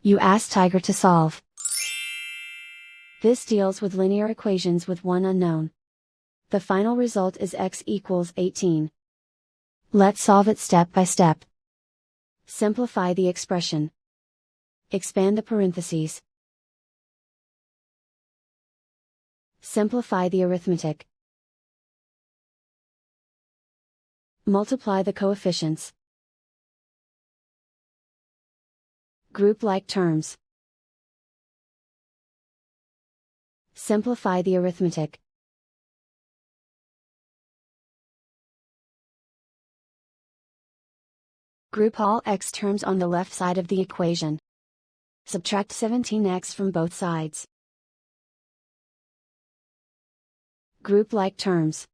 You ask Tiger to solve. This deals with linear equations with one unknown. The final result is x equals 18. Let's solve it step by step. Simplify the expression. Expand the parentheses. Simplify the arithmetic. Multiply the coefficients. Group like terms. Simplify the arithmetic. Group all x terms on the left side of the equation. Subtract 17x from both sides. Group like terms.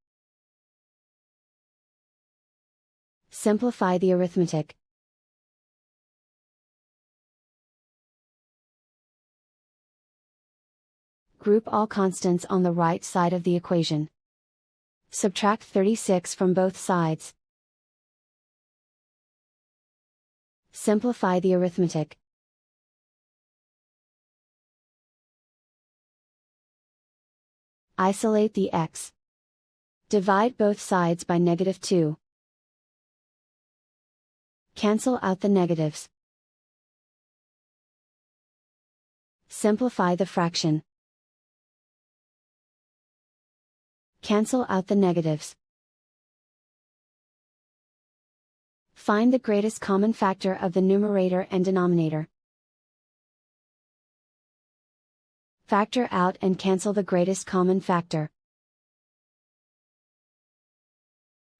Simplify the arithmetic. Group all constants on the right side of the equation. Subtract 36 from both sides. Simplify the arithmetic. Isolate the x. Divide both sides by -2. Cancel out the negatives. Simplify the fraction. Cancel out the negatives. Find the greatest common factor of the numerator and denominator. Factor out and cancel the greatest common factor.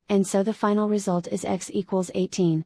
And so the final result is x equals 18.